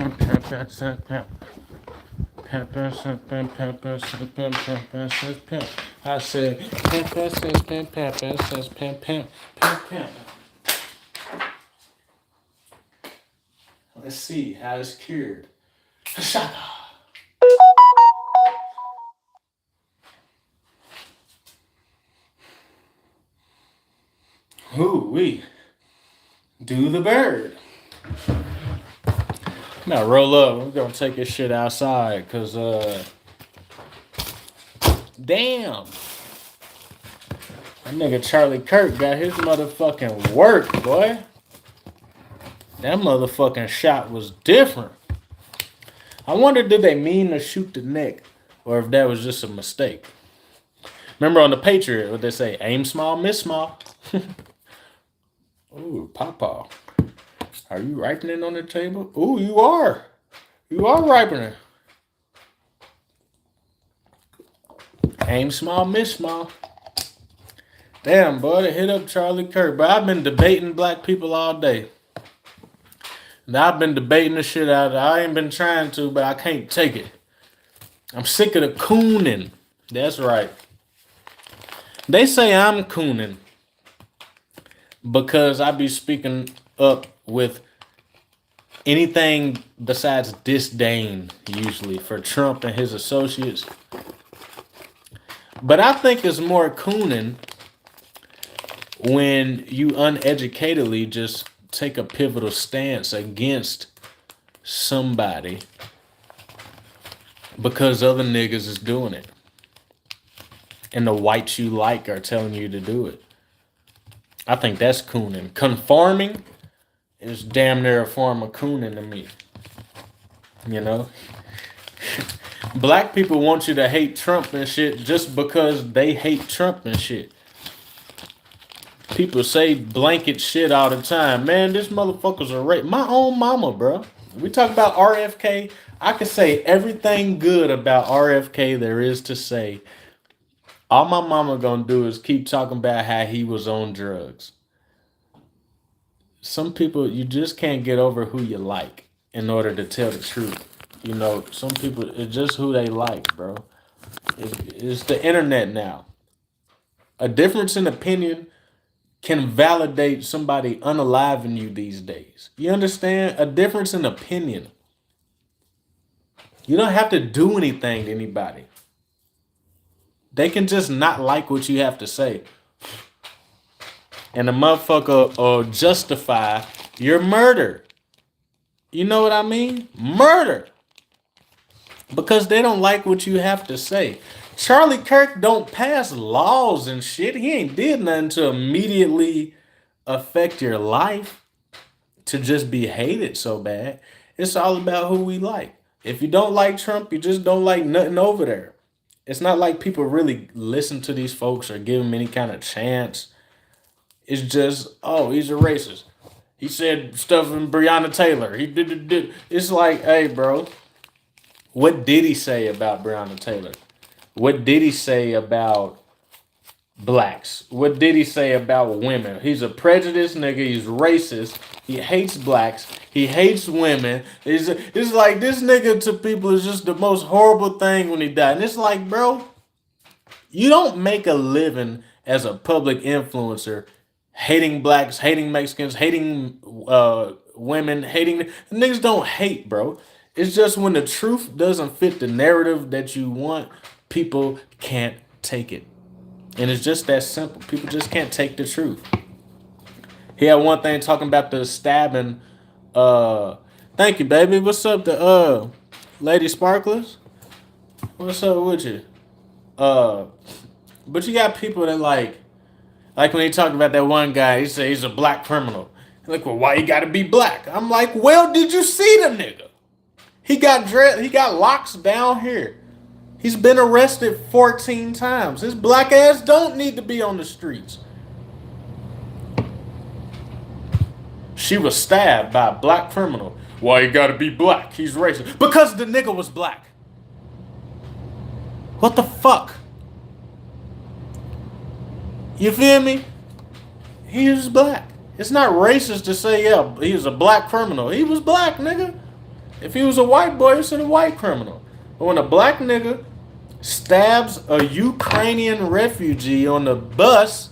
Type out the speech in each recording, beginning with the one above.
I said, pimp, says pimp, says pimp, pimp, pimp, pimp. Let's see how it's cured. Ooh, we do the bird. Now roll up. We're gonna take this shit outside, cause damn, that nigga Charlie Kirk got his motherfucking work, boy. That motherfucking shot was different. I wonder, did they mean to shoot the neck, or if that was just a mistake? Remember on the Patriot, what they say, aim small, miss small. Ooh, Papa. Are you ripening on the table? Ooh, you are. You are ripening. Aim small, miss small. Damn, boy, they hit up Charlie Kirk. But I've been debating black people all day. And I've been debating the shit out of it. I ain't been trying to, but I can't take it. I'm sick of the cooning. That's right. They say I'm cooning because I be speaking up with anything besides disdain, usually, for Trump and his associates. But I think it's more cooning when you uneducatedly just take a pivotal stance against somebody because other niggas is doing it. And the whites you like are telling you to do it. I think that's cooning. Conforming is damn near a form of cooning to me. You know? Black people want you to hate Trump and shit just because they hate Trump and shit. People say blanket shit all the time. Man, this motherfucker's a rape. My own mama, bro. We talk about RFK. I can say everything good about RFK there is to say. All my mama gonna do is keep talking about how he was on drugs. Some people, you just can't get over who you like in order to tell the truth. You know, some people, it's just who they like, bro. It's the internet now. A difference in opinion can validate somebody unaliving you these days. You understand? A difference in opinion. You don't have to do anything to anybody. They can just not like what you have to say. And the motherfucker will justify your murder. You know what I mean? Murder. Because they don't like what you have to say. Charlie Kirk don't pass laws and shit. He ain't did nothing to immediately affect your life to just be hated so bad. It's all about who we like. If you don't like Trump, you just don't like nothing over there. It's not like people really listen to these folks or give them any kind of chance. It's just, oh, he's a racist. He said stuff in Breonna Taylor. He did. It's like, hey, bro, what did he say about Breonna Taylor? What did he say about blacks? What did he say about women? He's a prejudiced nigga. He's racist. He hates blacks. He hates women. It's like this nigga to people is just the most horrible thing when he died. And it's like, bro, you don't make a living as a public influencer hating blacks, hating Mexicans, hating women, hating... Niggas don't hate, bro. It's just when the truth doesn't fit the narrative that you want, people can't take it. And it's just that simple. People just can't take the truth. He had one thing talking about the stabbing. Thank you, baby. What's up, the Lady Sparklers? What's up with you? But you got people that like when he talked about that one guy, he said he's a black criminal. Like, well, why you gotta be black? I'm like, well, did you see the nigga? He got locks down here. He's been arrested 14 times. His black ass don't need to be on the streets. She was stabbed by a black criminal. Why you gotta be black? He's racist. Because the nigga was black. What the fuck? You feel me? He was black. It's not racist to say, yeah, he was a black criminal. He was black, nigga. If he was a white boy, it's a white criminal. But when a black nigga stabs a Ukrainian refugee on the bus,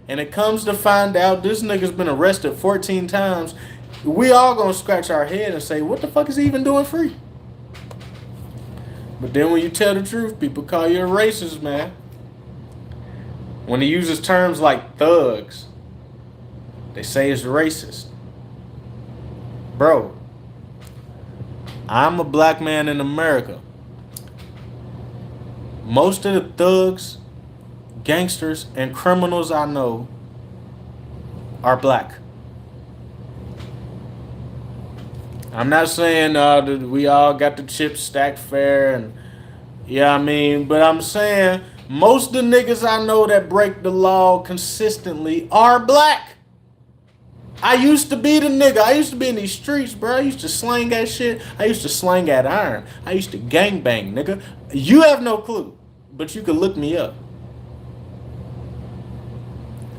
and it comes to find out this nigga's been arrested 14 times, we all gonna scratch our head and say, what the fuck is he even doing free? But then when you tell the truth, people call you a racist, man. When he uses terms like thugs, they say it's racist. Bro, I'm a black man in America. Most of the thugs, gangsters, and criminals I know are black. I'm not saying that we all got the chips stacked fair and yeah, I mean, but I'm saying most of the niggas I know that break the law consistently are black. I used to be the nigga. I used to be in these streets, bro. I used to slang that shit. I used to slang that iron. I used to gangbang, nigga. You have no clue, but you can look me up.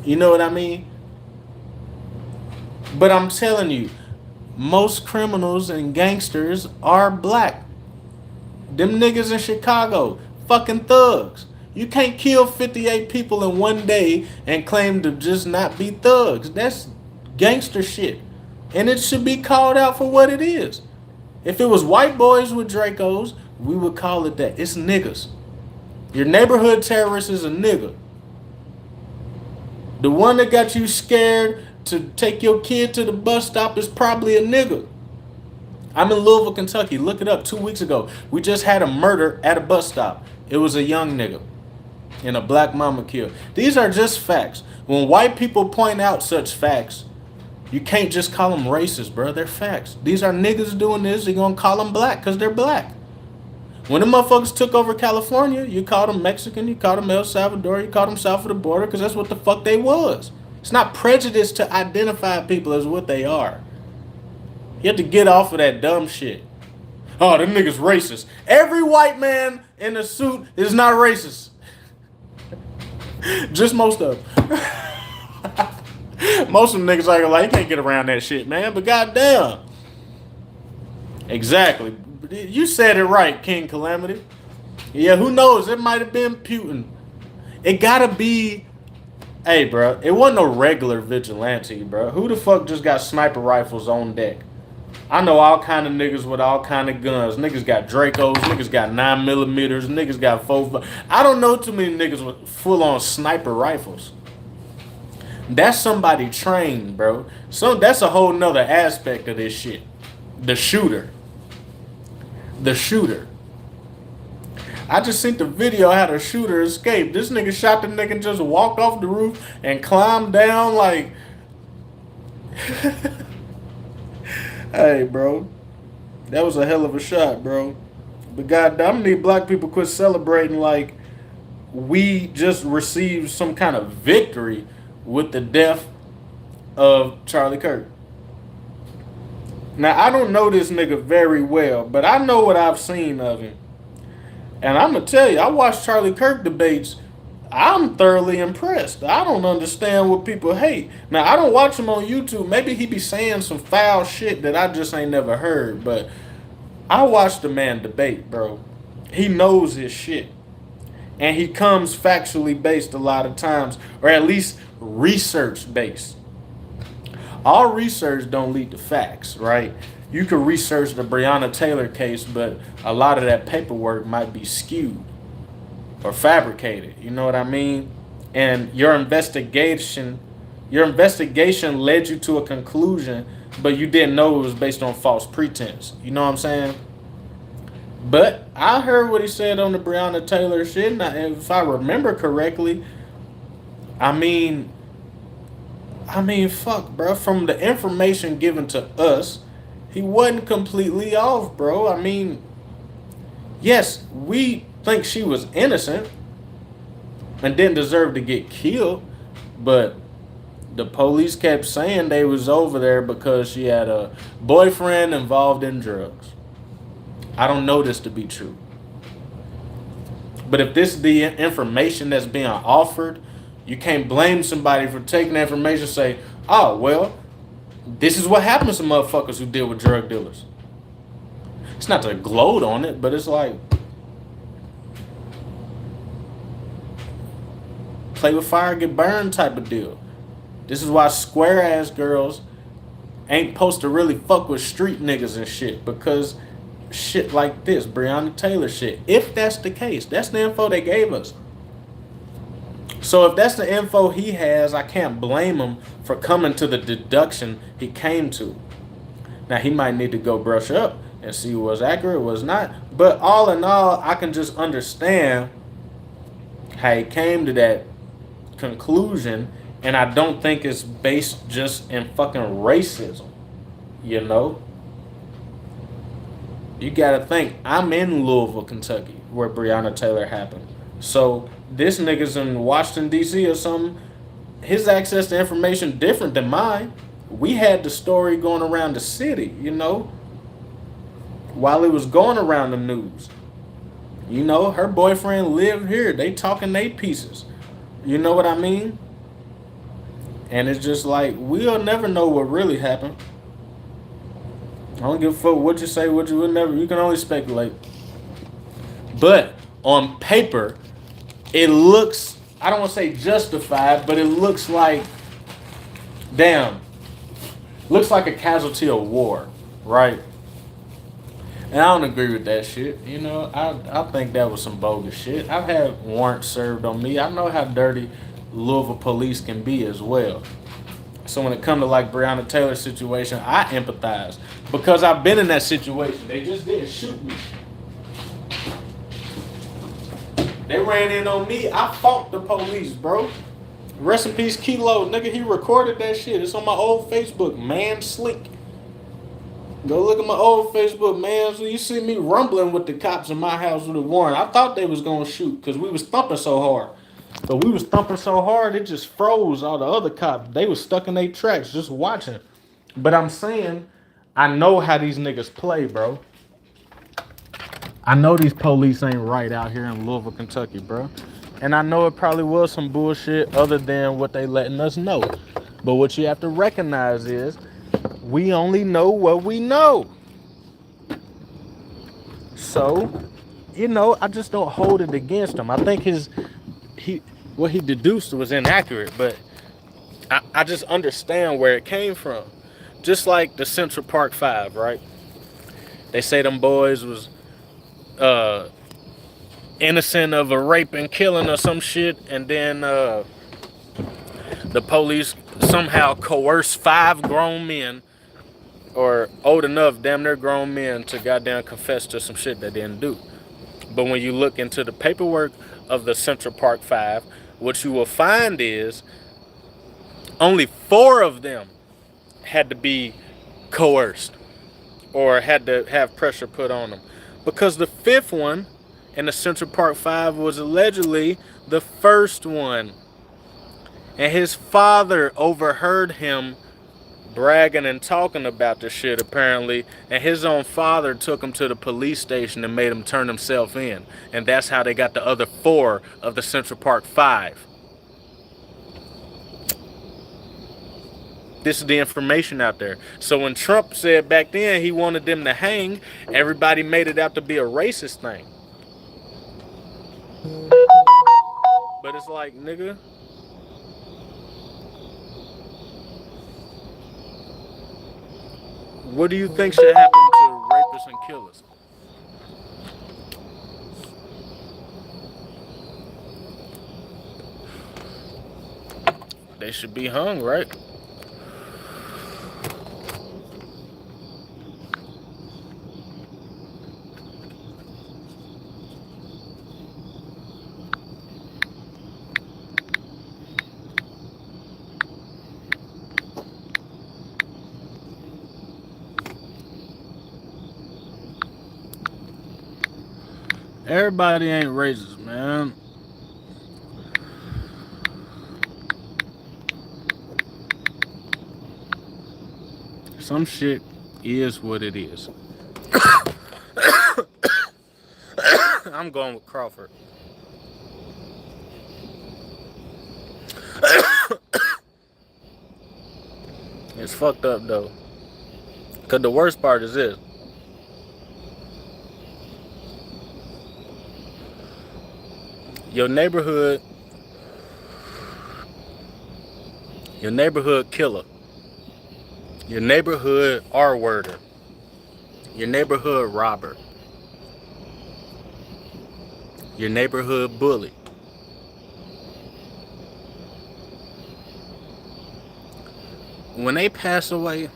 You know what I mean? But I'm telling you, most criminals and gangsters are black. Them niggas in Chicago, fucking thugs. You can't kill 58 people in one day and claim to just not be thugs. That's gangster shit. And it should be called out for what it is. If it was white boys with Dracos, we would call it that. It's niggas. Your neighborhood terrorist is a nigga. The one that got you scared to take your kid to the bus stop is probably a nigga. I'm in Louisville, Kentucky. Look it up. 2 weeks ago, we just had a murder at a bus stop. It was a young nigga and a black mama killed. These are just facts. When white people point out such facts, you can't just call them racist, bro. They're facts. These are niggas doing this. You're going to call them black because they're black. When the motherfuckers took over California, you called them Mexican, you called them El Salvador, you called them south of the border because that's what the fuck they was. It's not prejudice to identify people as what they are. You have to get off of that dumb shit. Oh, them niggas racist. Every white man in a suit is not racist. Just most of them. Most of them niggas are like, you can't get around that shit, man. But goddamn. Exactly. You said it right, King Calamity. Yeah, who knows? It might have been Putin. It gotta be. Hey, bro. It wasn't no regular vigilante, bro. Who the fuck just got sniper rifles on deck? I know all kind of niggas with all kind of guns. Niggas got Dracos. Niggas got 9mm. Niggas got 4. I don't know too many niggas with full-on sniper rifles. That's somebody trained, bro. So that's a whole nother aspect of this shit. The shooter. The shooter. I just seen the video how the shooter escaped. This nigga shot the nigga and just walked off the roof and climbed down like... Hey, bro. That was a hell of a shot, bro. But goddamn, I need black people quit celebrating like we just received some kind of victory with the death of Charlie Kirk. Now, I don't know this nigga very well, but I know what I've seen of him. And I'm going to tell you, I watched Charlie Kirk debates. I'm thoroughly impressed. I don't understand what people hate. Now, I don't watch him on YouTube. Maybe he be saying some foul shit that I just ain't never heard. But I watched the man debate, bro. He knows his shit. And he comes factually based a lot of times, or at least research based. All research don't lead to facts, right? You could research the Breonna Taylor case, but a lot of that paperwork might be skewed or fabricated. You know what I mean? And your investigation led you to a conclusion, but you didn't know it was based on false pretense. You know what I'm saying? But I heard what he said on the Breonna Taylor shit, and if I remember correctly, I mean, fuck, bro. From the information given to us, he wasn't completely off, bro. I mean, yes, we think she was innocent and didn't deserve to get killed, but the police kept saying they was over there because she had a boyfriend involved in drugs. I don't know this to be true. But if this is the information that's being offered, you can't blame somebody for taking the information and say, oh, well, this is what happens to motherfuckers who deal with drug dealers. It's not to gloat on it, but it's like play with fire, get burned type of deal. This is why square ass girls ain't supposed to really fuck with street niggas and shit, because shit like this, Breonna Taylor shit. If that's the case, that's the info they gave us. So if that's the info he has, I can't blame him for coming to the deduction he came to. Now he might need to go brush up and see what's accurate, what's not. But all in all, I can just understand how he came to that conclusion, and I don't think it's based just in fucking racism. You know? You gotta think, I'm in Louisville, Kentucky, where Breonna Taylor happened. So this nigga's in Washington, D.C. or something. His access to information different than mine. We had the story going around the city, you know, while it was going around the news. You know, her boyfriend lived here. They talking they pieces. You know what I mean? And it's just like, we'll never know what really happened. I don't give a fuck what you say, what you would never. You can only speculate. But on paper, it looks, I don't want to say justified, but it looks like, damn, looks like a casualty of war, right? And I don't agree with that shit. You know, I think that was some bogus shit. I've had warrants served on me. I know how dirty Louisville police can be as well. So when it comes to like Breonna Taylor situation, I empathize because I've been in that situation. They just didn't shoot me. They ran in on me. I fought the police, bro. Rest in peace, Kilo. Nigga, he recorded that shit. It's on my old Facebook, man. Sleek. Go look at my old Facebook, man. So you see me rumbling with the cops in my house with a warrant. I thought they was gonna shoot because we was thumping so hard. But we was thumping so hard it just froze all the other cops. They was stuck in their tracks just watching. But I'm saying, I know how these niggas play, bro. I know these police ain't right out here in Louisville, Kentucky, bro. And I know it probably was some bullshit other than what they letting us know. But what you have to recognize is we only know what we know. So, you know, I just don't hold it against him. I think what he deduced was inaccurate, but I just understand where it came from. Just like the Central Park Five, right? They say them boys was innocent of a rape and killing or some shit, and then the police somehow coerced 5 grown men, or old enough, damn near grown men, to goddamn confess to some shit they didn't do. But when you look into the paperwork of the Central Park Five, what you will find is only 4 of them had to be coerced or had to have pressure put on them. Because the 5th one in the Central Park Five was allegedly the first one. And his father overheard him bragging and talking about the shit apparently, and his own father took him to the police station and made him turn himself in, and that's how they got the other 4 of the Central Park Five. This is the information out there. So when Trump said back then he wanted them to hang, everybody made it out to be a racist thing. But it's like, nigga, what do you think should happen to rapists and killers? They should be hung, right? Everybody ain't racist, man. Some shit is what it is. I'm going with Crawford. It's fucked up though. Cause the worst part is this. Your neighborhood killer, your neighborhood R-worder, your neighborhood robber, your neighborhood bully. When they pass away,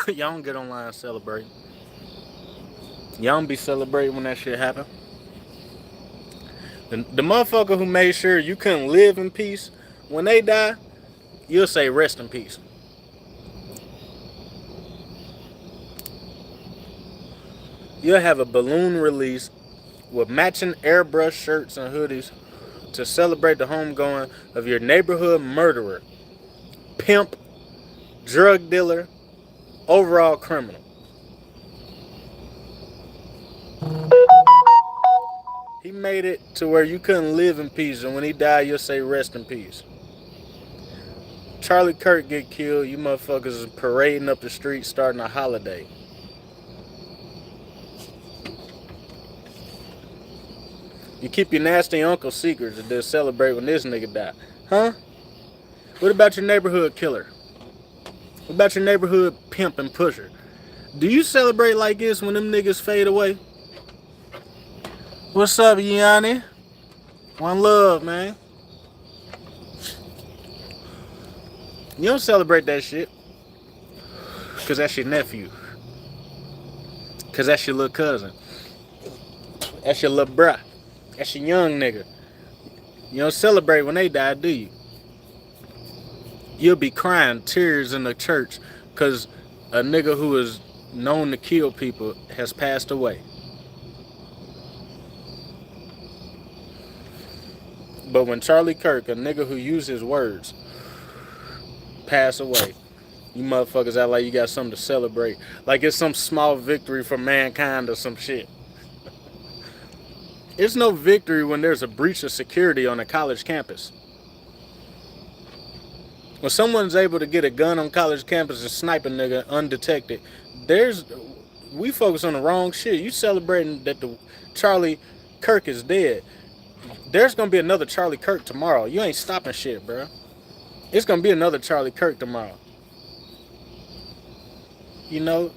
y'all don't get online and celebrate. Y'all don't be celebrating when that shit happen. The motherfucker who made sure you couldn't live in peace, when they die, you'll say rest in peace. You'll have a balloon release with matching airbrush shirts and hoodies to celebrate the homegoing of your neighborhood murderer, pimp, drug dealer, overall criminal. He made it to where you couldn't live in peace, and when he died, you'll say rest in peace. Charlie Kirk get killed, you motherfuckers is parading up the street starting a holiday. You keep your nasty uncle secrets and then celebrate when this nigga die. Huh? What about your neighborhood killer? What about your neighborhood pimp and pusher? Do you celebrate like this when them niggas fade away? What's up, Yanni? One love, man. You don't celebrate that shit. Because that's your nephew. Because that's your little cousin. That's your little bruh. That's your young nigga. You don't celebrate when they die, do you? You'll be crying tears in the church because a nigga who is known to kill people has passed away. But when Charlie Kirk, a nigga who used his words, pass away, you motherfuckers act like you got something to celebrate. Like it's some small victory for mankind or some shit. It's no victory when there's a breach of security on a college campus. When someone's able to get a gun on college campus and snipe a nigga undetected, we focus on the wrong shit. You celebrating that the Charlie Kirk is dead. There's gonna be another Charlie Kirk tomorrow. You ain't stopping shit, bro. It's gonna be another Charlie Kirk tomorrow. You know?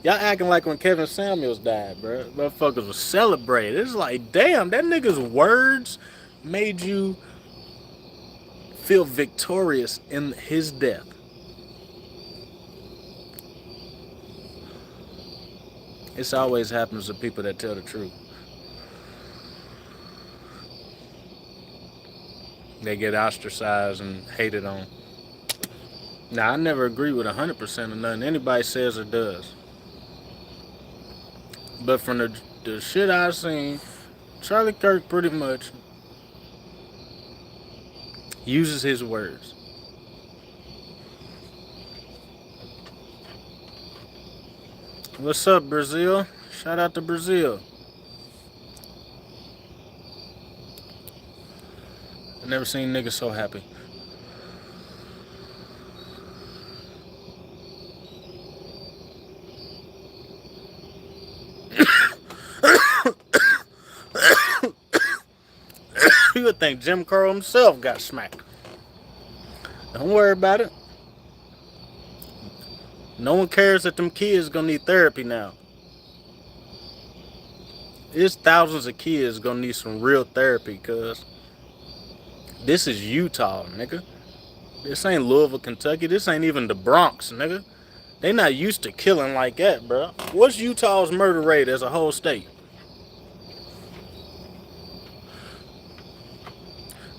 Y'all acting like when Kevin Samuels died, bro. Motherfuckers was celebrated. It's like, damn, that nigga's words made you feel victorious in his death. This always happens to people that tell the truth. They get ostracized and hated on. Now, I never agree with 100% of nothing anybody says or does. But from the shit I've seen, Charlie Kirk pretty much uses his words. What's up, Brazil? Shout out to Brazil. I never seen niggas so happy. You would think Jim Crow himself got smacked. Don't worry about it. No one cares that them kids gonna need therapy now. There's thousands of kids gonna need some real therapy, cuz this is Utah, nigga. This ain't Louisville, Kentucky. This ain't even the Bronx, nigga. They not used to killing like that, bro. What's Utah's murder rate as a whole state?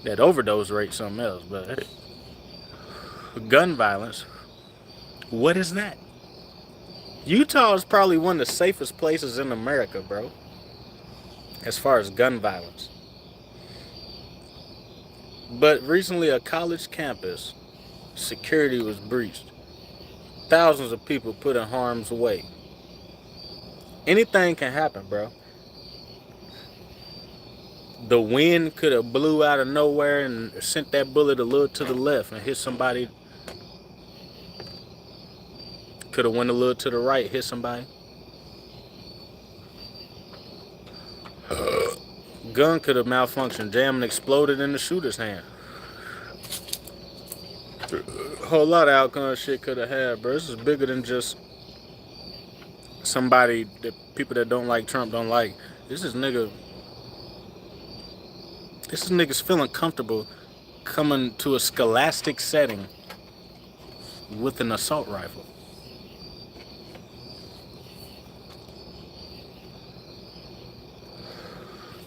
That overdose rate something else, but hey. Gun violence, what is that? Utah is probably one of the safest places in America, bro, as far as gun violence. But recently, a college campus, security was breached. Thousands of people put in harm's way. Anything can happen, bro. The wind could have blew out of nowhere and sent that bullet a little to the left and hit somebody. Could have went a little to the right, hit somebody. Gun could have malfunctioned, jammed, and exploded in the shooter's hand. A whole lot of outcome shit could have had, bro. This is bigger than just somebody that people that don't like Trump don't like. This is nigga. This is niggas feeling comfortable coming to a scholastic setting with an assault rifle.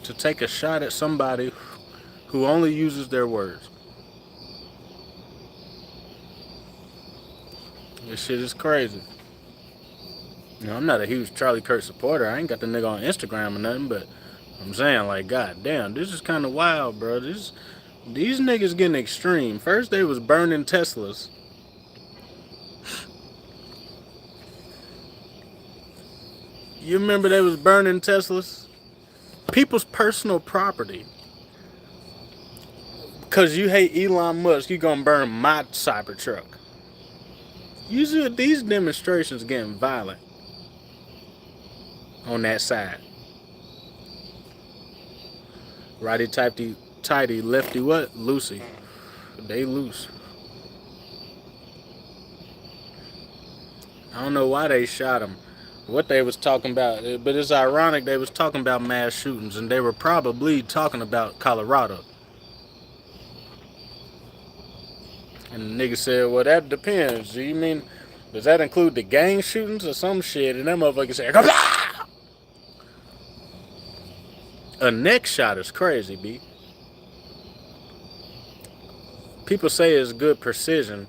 To take a shot at somebody who only uses their words. This shit is crazy. You know, I'm not a huge Charlie Kirk supporter. I ain't got the nigga on Instagram or nothing, but I'm saying, like, god damn, this is kind of wild, bro. These niggas getting extreme. First they was burning Teslas. You remember they was burning Teslas? People's personal property. Because you hate Elon Musk, you gonna burn my Cybertruck. Usually these demonstrations getting violent on that side. Righty tighty, tighty, lefty what? Loosey. They loose. I don't know why they shot him. What they was talking about, but it's ironic they was talking about mass shootings, and they were probably talking about Colorado. And the nigga said, well, that depends. Do you mean, does that include the gang shootings or some shit? And that motherfucker said, Kablah! A neck shot is crazy, B. People say it's good precision.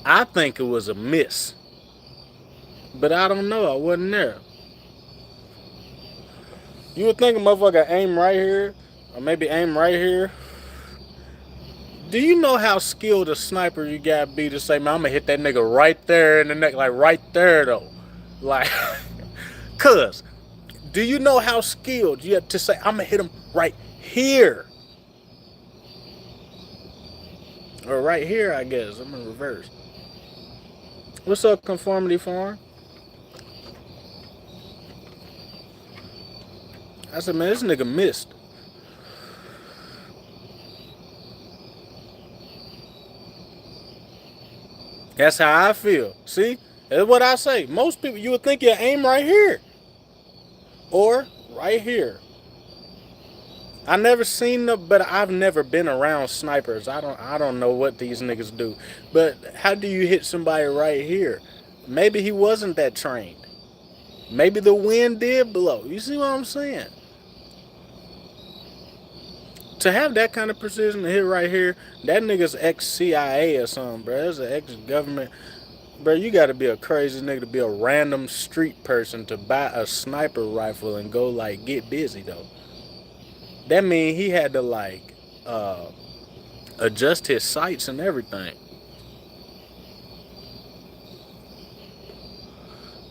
I think it was a miss. But I don't know. I wasn't there. You would think a motherfucker aim right here, or maybe aim right here. Do you know how skilled a sniper you gotta be to say, man, I'm gonna hit that nigga right there in the neck, like right there though? Like, cuz, do you know how skilled you have to say, I'm gonna hit him right here? Or right here, I guess. I'm in reverse. What's up, Conformity Farm? I said, man, this nigga missed. That's how I feel. See? That's what I say. Most people, you would think you aim right here. Or right here. I never seen them, but I've never been around snipers. I don't know what these niggas do. But how do you hit somebody right here? Maybe he wasn't that trained. Maybe the wind did blow. You see what I'm saying? To have that kind of precision to hit right here, that nigga's ex-CIA or something, bro. That's an ex-government. Bro, you gotta be a crazy nigga to be a random street person to buy a sniper rifle and go, like, get busy, though. That mean he had to, like, adjust his sights and everything.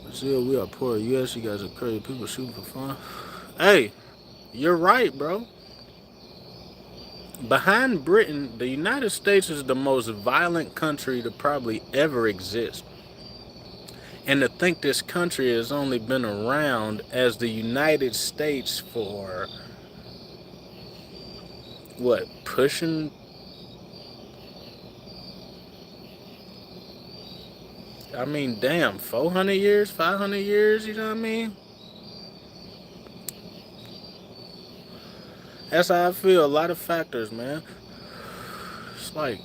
Brazil, we are poor. U.S., you guys are crazy. People shooting for fun. Hey, you're right, bro. Behind Britain, the United States is the most violent country to probably ever exist. And to think this country has only been around as the United States for, what, pushing? I mean, damn, 400 years, 500 years, you know what I mean? That's how I feel. A lot of factors, man. It's like,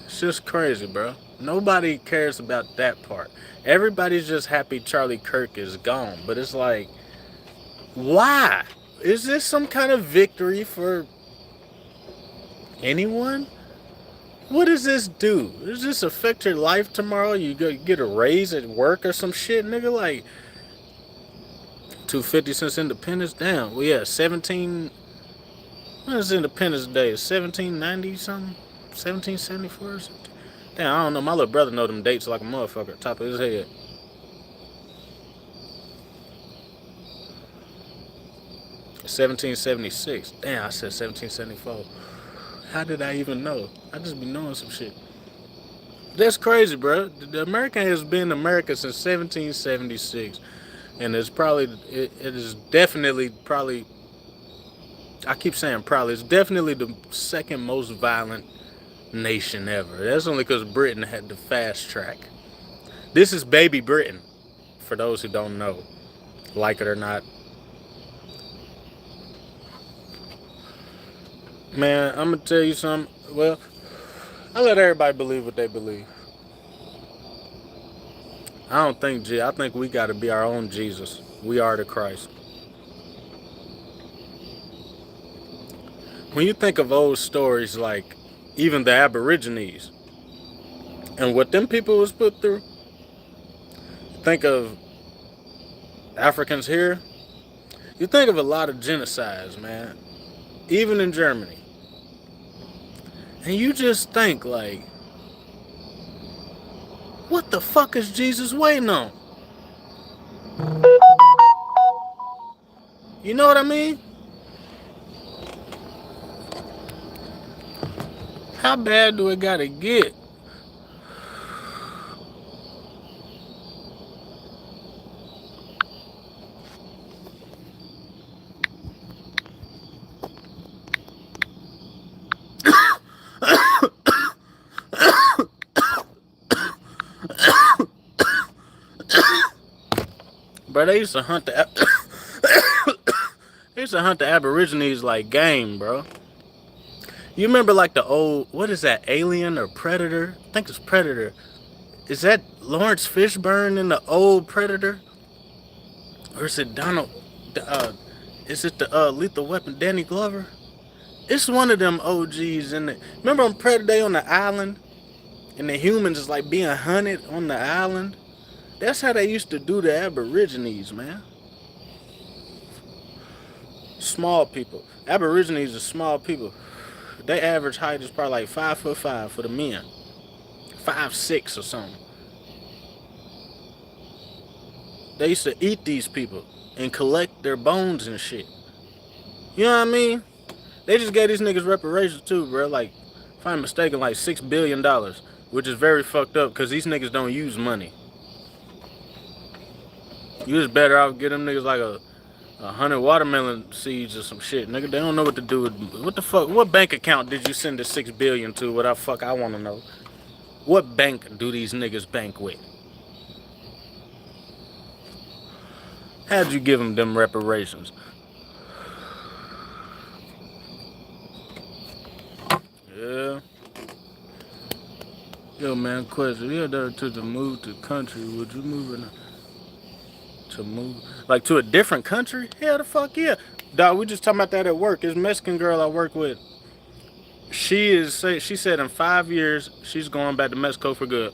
it's just crazy, bro. Nobody cares about that part. Everybody's just happy Charlie Kirk is gone. But it's like, why? Is this some kind of victory for anyone? What does this do? Does this affect your life tomorrow? You get a raise at work or some shit, nigga? Like, 250 since independence? Damn. Well, yeah, 17. When is Independence Day? 1790 something? 1774 or something? Damn, I don't know. My little brother know them dates like a motherfucker. Top of his head. $1776. Damn, I said 1774. How did I even know? I just be knowing some shit. That's crazy, bro. The American has been America since 1776. And it's probably it is definitely probably I keep saying probably it's definitely the second most violent nation ever. That's only because Britain had the fast track. This is baby Britain, for those who don't know, like it or not. Man, I'm gonna tell you something. Well, I let everybody believe what they believe. I don't think I think we got to be our own Jesus. We are the Christ. When you think of old stories like even the Aborigines and what them people was put through, think of Africans here. You think of a lot of genocides, man, even in Germany. And you just think like, what the fuck is Jesus waiting on? You know what I mean? How bad do it gotta get? Bro, they used to hunt the they used to hunt the Aborigines like game, bro. You remember like the old, what is that, Alien or Predator? I think it's Predator. Is that Lawrence Fishburne in the old Predator? Or is it Donald, uh, is it the Lethal Weapon, Danny Glover? It's one of them OGs in the, remember on Predator on the island? And the humans is like being hunted on the island? That's how they used to do the Aborigines, man. Small people. Aborigines are small people. Their average height is probably like 5'5" for the men. 5'6" or something. They used to eat these people and collect their bones and shit. You know what I mean? They just gave these niggas reparations too, bro. Like, if I'm mistaken, like $6 billion, which is very fucked up because these niggas don't use money. You just better off get them niggas like a 100 watermelon seeds or some shit, nigga. They don't know what to do with what the fuck. What bank account did you send the $6 billion to? What the fuck I want to know. What bank do these niggas bank with? How'd you give them reparations? Yeah. Yo, man, question. If you had to move to country, would you move to move like to a different country? Hell, the fuck yeah. Dog, we just talking about that at work. This Mexican girl I work with, she said in 5 years she's going back to Mexico for good.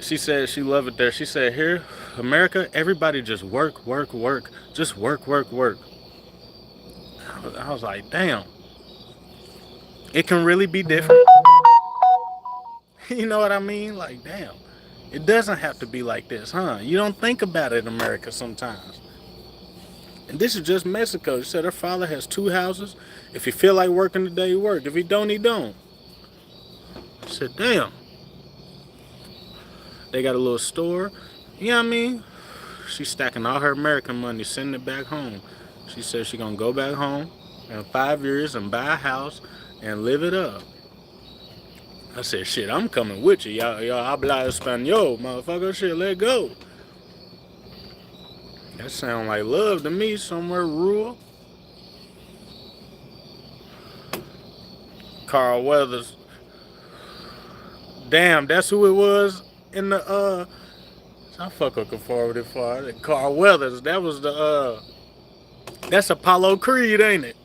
She said she loved it there. She said here, America, everybody just work, work, work, just work, work, work. I was like, damn, it can really be different. You know what I mean? Like, damn, it doesn't have to be like this, huh? You don't think about it in America sometimes. And this is just Mexico. She said her father has 2 houses. If he feel like working today, he work. If he don't, he don't. I said, damn. They got a little store. You know what I mean? She's stacking all her American money, sending it back home. She said she gonna go back home in 5 years and buy a house and live it up. I said, shit, I'm coming with you. Y'all habla español, motherfucker. Shit, let go. That sound like love to me, somewhere rural. Carl Weathers. Damn, that's who it was in the I fuck up forward it far. Carl Weathers. That was the that's Apollo Creed, ain't it?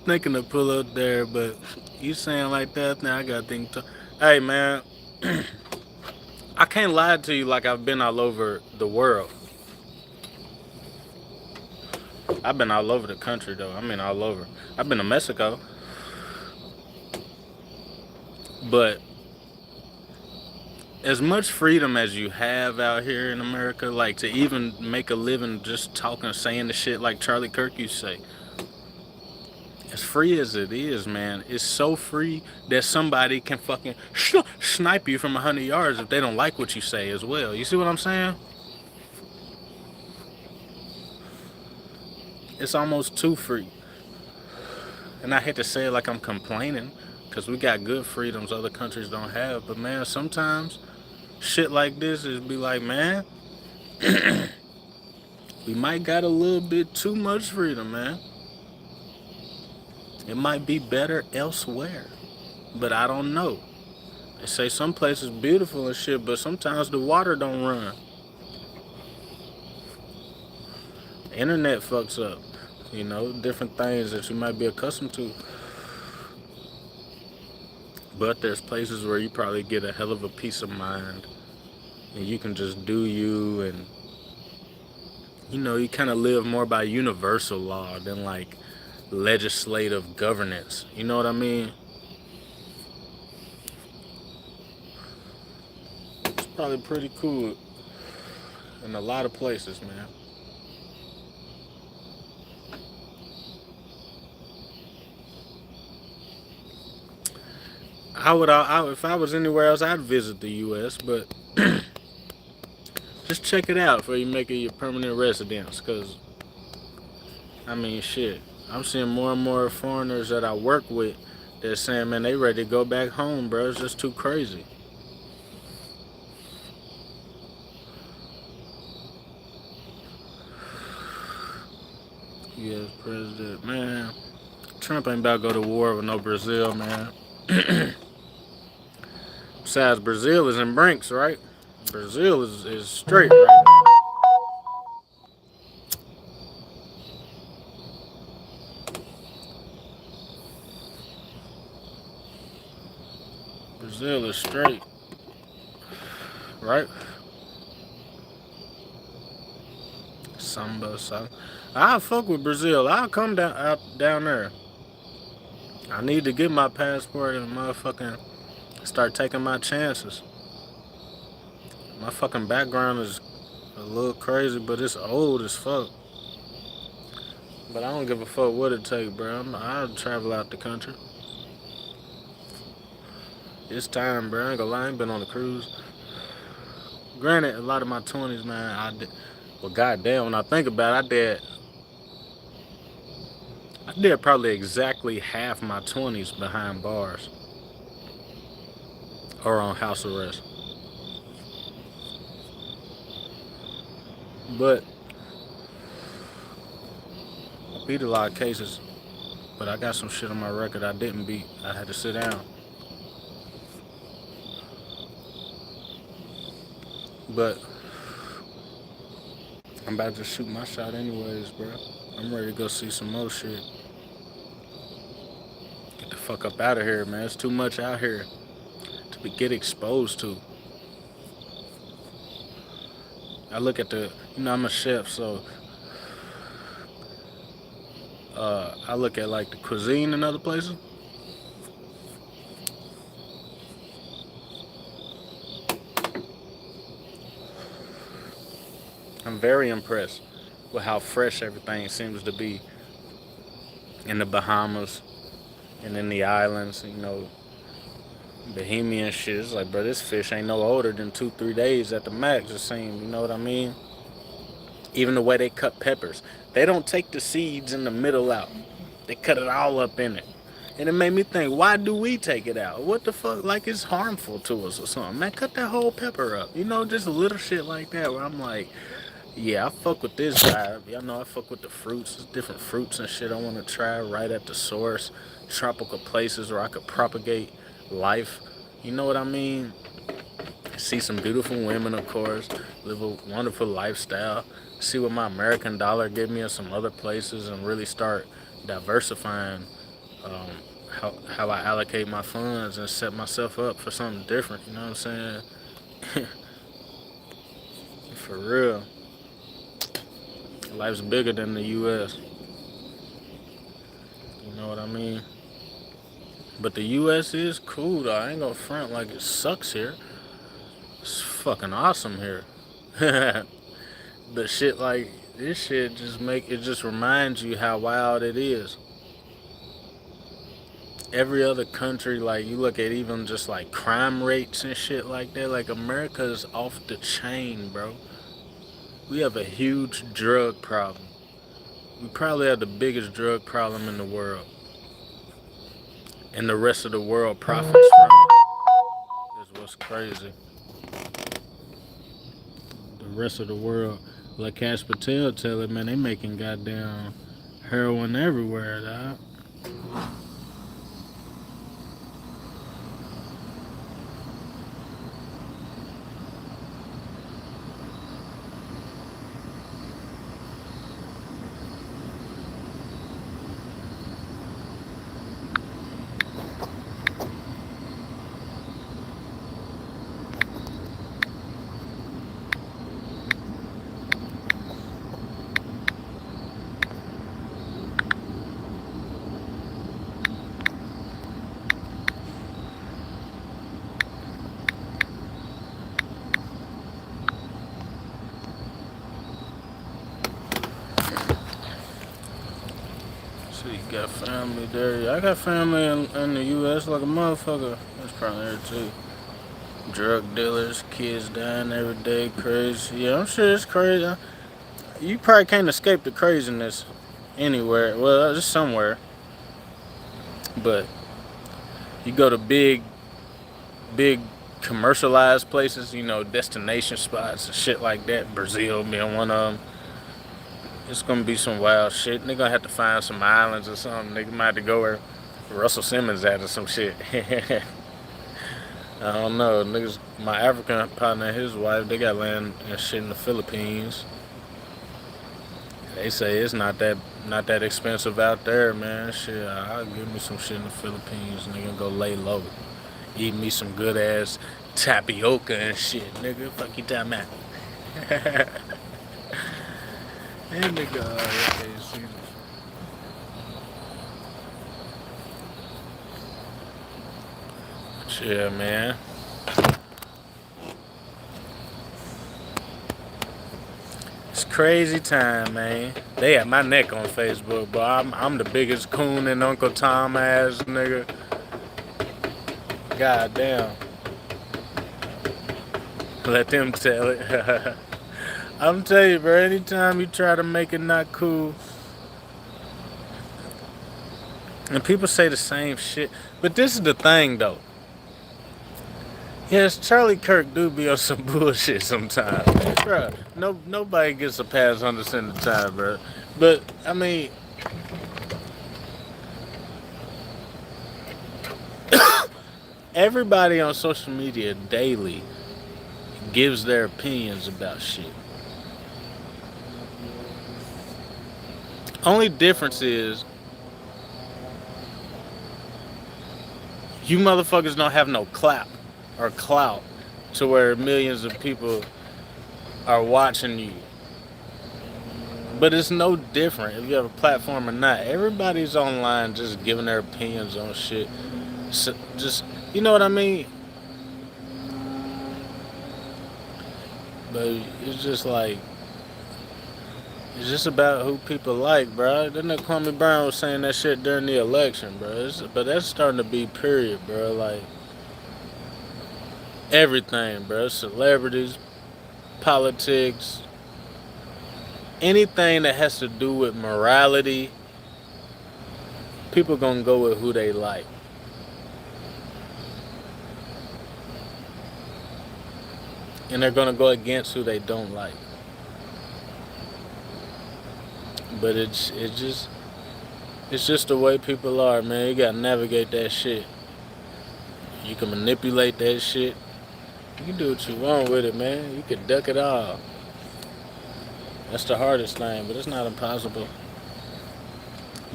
Thinking to pull up there, but you saying like that now I gotta think hey man, I can't lie to you like I've been all over the world. I've been all over the country though. I mean all over. I've been to Mexico. But as much freedom as you have out here in America, like to even make a living just talking, saying the shit like Charlie Kirk used to say, as free as it is, man, it's so free that somebody can fucking snipe you from 100 yards if they don't like what you say as well. You see what I'm saying? It's almost too free. And I hate to say it like I'm complaining, because we got good freedoms other countries don't have. But man, sometimes shit like this is be like, man, we might got a little bit too much freedom, man. It might be better elsewhere, but I don't know. They say some places beautiful and shit, but sometimes the water don't run. The internet fucks up, you know, different things that you might be accustomed to. But there's places where you probably get a hell of a peace of mind, and you can just do you, and you know, you kind of live more by universal law than like legislative governance. You know what I mean? It's probably pretty cool in a lot of places, man. If I was anywhere else, I'd visit the U.S., but just check it out before you make it your permanent residence, cause I mean, shit, I'm seeing more and more foreigners that I work with that's saying, man, they ready to go back home, bro. It's just too crazy. U.S. president, man. Trump ain't about to go to war with no Brazil, man. Besides, Brazil is in Brinks, right? Brazil is straight right now. Brazil is straight, right? Samba, so I'll fuck with Brazil. I'll come down there. I need to get my passport and motherfucking start taking my chances. My fucking background is a little crazy, but it's old as fuck. But I don't give a fuck what it take, bro. I'll travel out the country. It's time, bro. I ain't gonna lie, I ain't been on a cruise. Granted, a lot of my 20s, man, I did. Well, goddamn, when I think about it, I did probably exactly half my 20s behind bars or on house arrest. But I beat a lot of cases, but I got some shit on my record I didn't beat. I had to sit down. But I'm about to shoot my shot anyways, bro. I'm ready to go see some more shit. Get the fuck up out of here, man. It's too much out here to get exposed to. I look at I'm a chef, so I look at like the cuisine in other places. I'm very impressed with how fresh everything seems to be in the Bahamas and in the islands. You know, Bohemian shit. It's like, bro, this fish ain't no older than 2-3 days at the max. It seems, you know what I mean? Even the way they cut peppers, they don't take the seeds in the middle out. They cut it all up in it. And it made me think, why do we take it out? What the fuck? Like it's harmful to us or something. Man, cut that whole pepper up. You know, just a little shit like that where I'm like, yeah, I fuck with this guy. Y'all know I fuck with the fruits. There's different fruits and shit I want to try right at the source. Tropical places where I could propagate life. You know what I mean? See some beautiful women, of course. Live a wonderful lifestyle. See what my American dollar give me in some other places and really start diversifying um, how I allocate my funds and set myself up for something different. You know what I'm saying? For real. Life's bigger than the U.S. You know what I mean? But the U.S. is cool, though. I ain't gonna front like it sucks here. It's fucking awesome here. But shit like this shit just reminds you how wild it is. every other country, like you look at even just like crime rates and shit like that, like America is off the chain, bro. We have a huge drug problem. We probably have the biggest drug problem in the world. And the rest of the world profits from it. Is what's crazy. The rest of the world, like Cash Patel tell it, man, they making goddamn heroin everywhere, dog. So you got family there. I got family in the U.S. like a motherfucker. That's probably there too. Drug dealers, kids dying every day, crazy. Yeah, I'm sure it's crazy. You probably can't escape the craziness anywhere. Well, just somewhere. But you go to big commercialized places, destination spots and shit like that. Brazil being one of them. It's gonna be some wild shit. They gonna have to find some islands or something. They might have to go where Russell Simmons at or some shit. I don't know. Niggas, my African partner and his wife, they got land and shit in the Philippines. They say it's not that expensive out there, man. Shit, I'll give me some shit in the Philippines. Nigga, go lay low. Eat me some good ass tapioca and shit, nigga. Fuck you talking about? And nigga, yeah, man. It's crazy time, man. They had my neck on Facebook, but I'm the biggest coon and Uncle Tom ass nigga. God damn. Let them tell it. I'm telling you, bro, anytime you try to make it not cool, and people say the same shit, but this is the thing, though. Yes, Charlie Kirk do be on some bullshit sometimes. Bro, nobody gets a pass 100% of the time, bro. But, I mean, everybody on social media daily gives their opinions about shit. Only difference is you motherfuckers don't have no clap or clout to where millions of people are watching you. But it's no different if you have a platform or not. Everybody's online just giving their opinions on shit. So just, you know what I mean? But it's just like, it's just about who people like, bro. Then Kwame Brown was saying that shit during the election, bro. But that's starting to be period, bro. Like, everything, bro. Celebrities, politics, anything that has to do with morality, people gonna go with who they like. And they're gonna go against who they don't like. But it's just the way people are, man. You gotta navigate that shit. You can manipulate that shit. You can do what you want with it, man. You can duck it all. That's the hardest thing, but it's not impossible.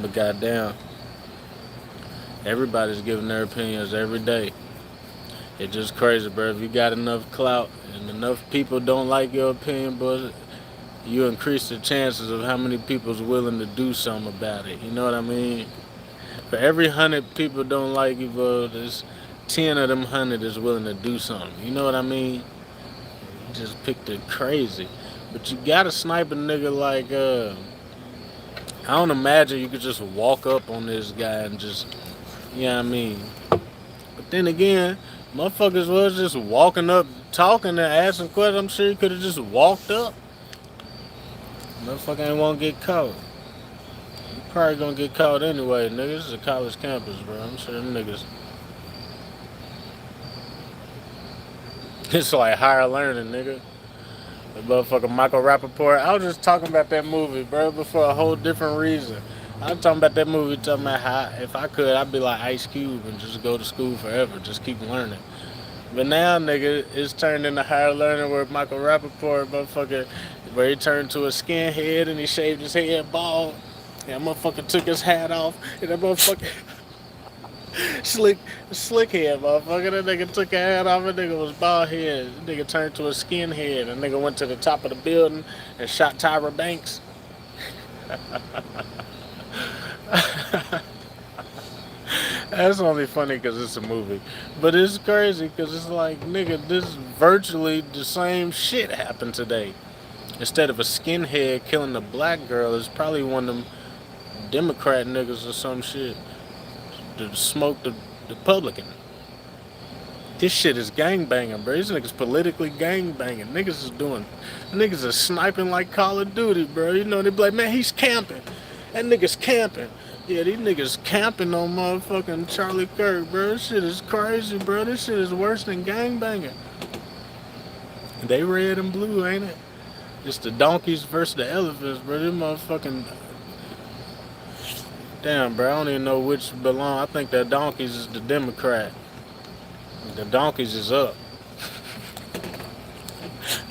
But goddamn, everybody's giving their opinions every day. It's just crazy, bro. If you got enough clout and enough people don't like your opinion, but you increase the chances of how many people's willing to do something about it. You know what I mean? For every 100 people don't like you, bro, there's 10 of them 100 is willing to do something. You know what I mean? Just picked it crazy. But you gotta snipe a nigga like, I don't imagine you could just walk up on this guy and just, You know what I mean? But then again, motherfuckers was just walking up, talking and asking questions. I'm sure he could have just walked up. Motherfucker ain't won't get caught. You probably gonna get caught anyway, nigga. This is a college campus, bro. I'm sure them niggas. It's like higher learning, nigga. The motherfucker Michael Rappaport. I was just talking about that movie, bro, but for a whole different reason. I was talking about that movie, talking about how if I could, I'd be like Ice Cube and just go to school forever, just keep learning. But now, nigga, it's turned into higher learning where Michael Rappaport, motherfucker, where he turned to a skinhead and he shaved his head bald. And that motherfucker took his hat off. And that motherfucker, slick head, motherfucker. That nigga took a hat off. That nigga was bald head. That nigga turned to a skinhead. That nigga went to the top of the building and shot Tyra Banks. That's only funny because it's a movie. But it's crazy because it's like, nigga, this is virtually the same shit happened today. Instead of a skinhead killing a black girl, it's probably one of them Democrat niggas or some shit to smoke the Republican. This shit is gangbanging, bro. These niggas politically gangbanging. Niggas are sniping like Call of Duty, bro. You know, they be like, man, he's camping. That nigga's camping. Yeah, these niggas camping on motherfucking Charlie Kirk, bro. This shit is crazy, bro. This shit is worse than gangbanging. They red and blue, ain't it? It's the donkeys versus the elephants, bro. This motherfucking... Damn, bro. I don't even know which belong. I think that donkeys is the Democrat. The donkeys is up.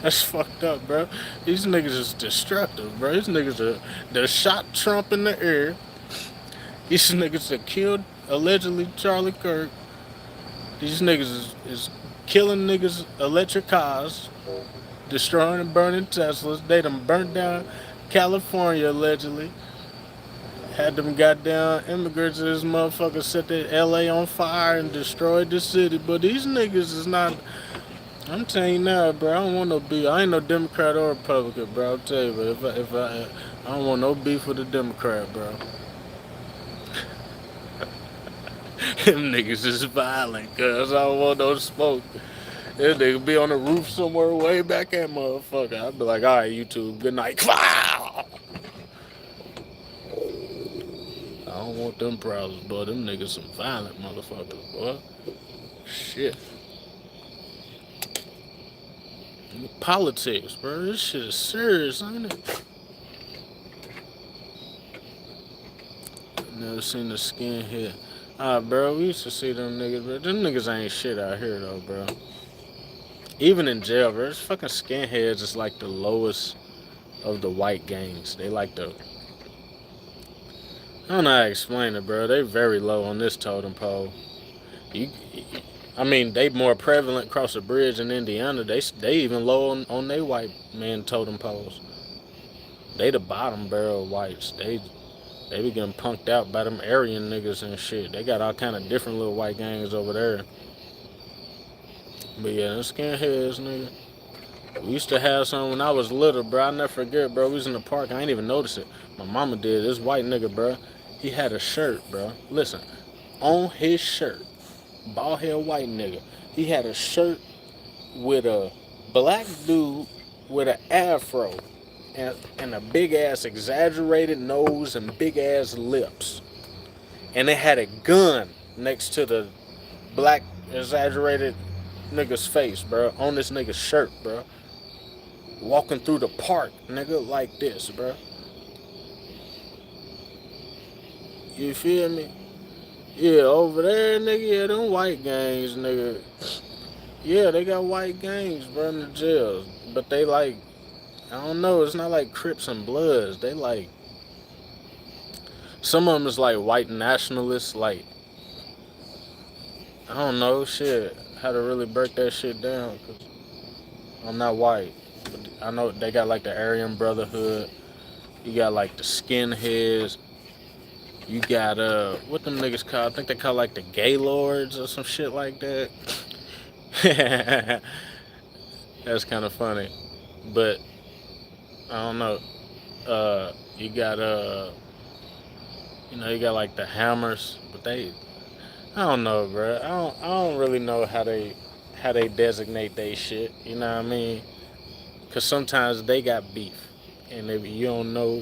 That's fucked up, bro. These niggas is destructive, bro. These niggas are... They shot Trump in the air. These niggas that killed, allegedly, Charlie Kirk. These niggas is killing niggas' electric cars, destroying and burning Teslas. They done burnt down California, allegedly. Had them goddamn immigrants in this motherfucker set that LA on fire and destroyed the city. But these niggas is not... I'm telling you now, bro, I don't want no beef. I ain't no Democrat or Republican, bro. I'll tell you, but if I don't want no beef with a Democrat, bro. Them niggas is violent, cuz I don't want no smoke. That nigga be on the roof somewhere way back at motherfucker. I'd be like, alright, YouTube, good night. I don't want them problems, boy. Them niggas some violent motherfuckers, boy. Shit. Politics, bro. This shit is serious, ain't it? Never seen the skinhead. Bro, we used to see them niggas, bro. Them niggas ain't shit out here, though, bro. Even in jail, bro. This fucking skinheads is like the lowest of the white gangs. They like the... I don't know how to explain it, bro. They very low on this totem pole. I mean, they more prevalent across the bridge in Indiana. They even low on they white man totem poles. They the bottom barrel whites. They be getting punked out by them Aryan niggas and shit. They got all kind of different little white gangs over there. But yeah, them skinheads, nigga. We used to have some when I was little, bro. I never forget, bro. We was in the park. I ain't even notice it. My mama did. This white nigga, bro. He had a shirt, bro. Listen, on his shirt, bald head white nigga. He had a shirt with a black dude with an afro and a big ass exaggerated nose and big ass lips. And they had a gun next to the black exaggerated nigga's face, bro. On this nigga's shirt, bro. Walking through the park, nigga, like this, bro. You feel me? Yeah, over there, nigga, yeah, them white gangs, nigga. Yeah, they got white gangs, bro, in the jails. But they like, I don't know, it's not like Crips and Bloods. They like, some of them is like white nationalists, like, I don't know, shit, how to really break that shit down, cause I'm not white. But I know they got like the Aryan Brotherhood. You got like the skinheads. You got, what them niggas call? I think they call like the Gaylords or some shit like that. That's kind of funny. But, I don't know. You got, you got like the Hammers. But I don't know, bro. I don't really know how they designate they shit. You know what I mean? Cause sometimes they got beef, and if you don't know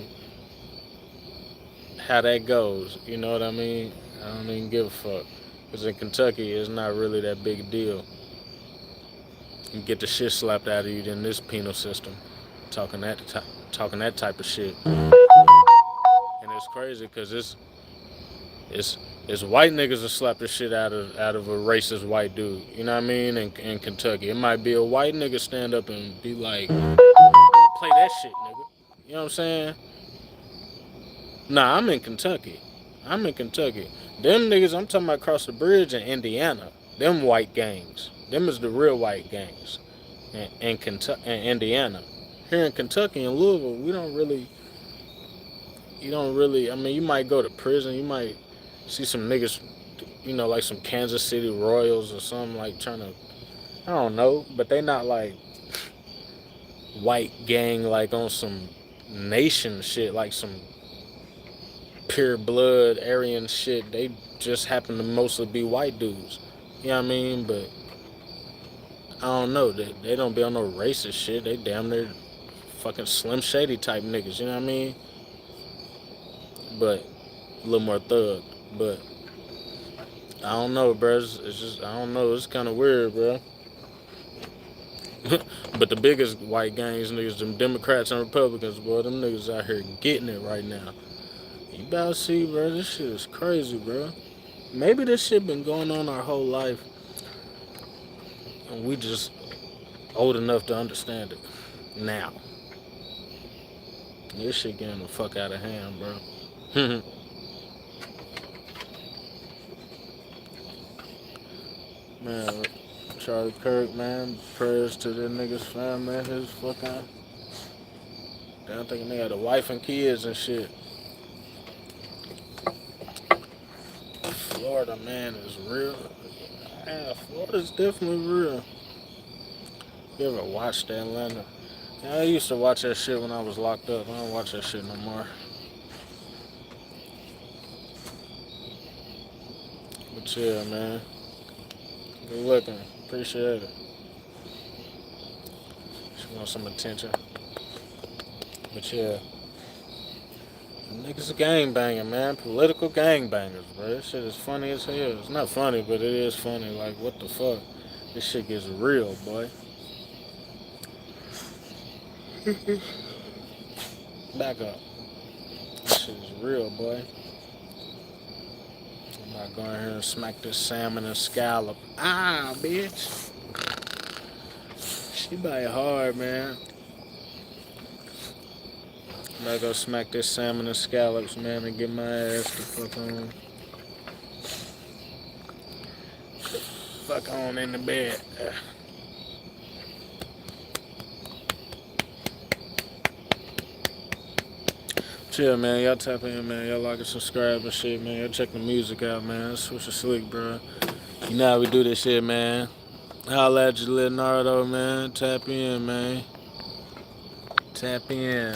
how that goes, you know what I mean? I don't even give a fuck. Cause in Kentucky, it's not really that big a deal. You get the shit slapped out of you in this penal system, talking talking that type of shit, and it's crazy because it's it's white niggas that slap the shit out of a racist white dude. You know what I mean? In Kentucky, it might be a white nigga stand up and be like, "Don't play that shit, nigga." You know what I'm saying? Nah, I'm in Kentucky. I'm in Kentucky. Them niggas, I'm talking about across the bridge in Indiana. Them white gangs. Them is the real white gangs in Kentucky, in Indiana. Here in Kentucky and Louisville, we don't really. You don't really. I mean, you might go to prison. You might see some niggas, like some Kansas City Royals or something like trying to. I don't know, but they not like white gang like on some nation shit, like some pure blood Aryan shit. They just happen to mostly be white dudes. You know what I mean? But I don't know. They don't be on no racist shit. They damn near fucking Slim Shady type niggas. You know what I mean? But a little more thug. But I don't know, bro. It's just I don't know. It's kind of weird, bro. But the biggest white gangs, niggas, them Democrats and Republicans, boy, them niggas out here getting it right now. You about to see, bro. This shit is crazy, bro. Maybe this shit been going on our whole life, and we just old enough to understand it now. This shit getting the fuck out of hand, bro. Man, Charlie Kirk, man, prayers to the nigga's family, his fucking. Damn, thinking they had a wife and kids and shit. Florida, man, is real. Yeah, Florida's definitely real. You ever watched Atlanta? Yeah, I used to watch that shit when I was locked up. I don't watch that shit no more. But yeah, man. Good looking. Appreciate it. She wants some attention. But yeah. Niggas gang banging, man. Political gang bangers, bro. This shit is funny as hell. It's not funny, but it is funny. Like, what the fuck? This shit gets real, boy. Back up. This shit is real, boy. I'm about to go in here and smack this salmon and scallop. Ah, bitch. She bite hard, man. I'm about to go smack this salmon and scallops, man, and get my ass the fuck on. Fuck on in the bed. Chill, man. Y'all tap in, man. Y'all like and subscribe and shit, man. Y'all check the music out, man. Swisher Sleek, bro. You know how we do this shit, man. Holla at you, Leonardo, man. Tap in, man. Tap in.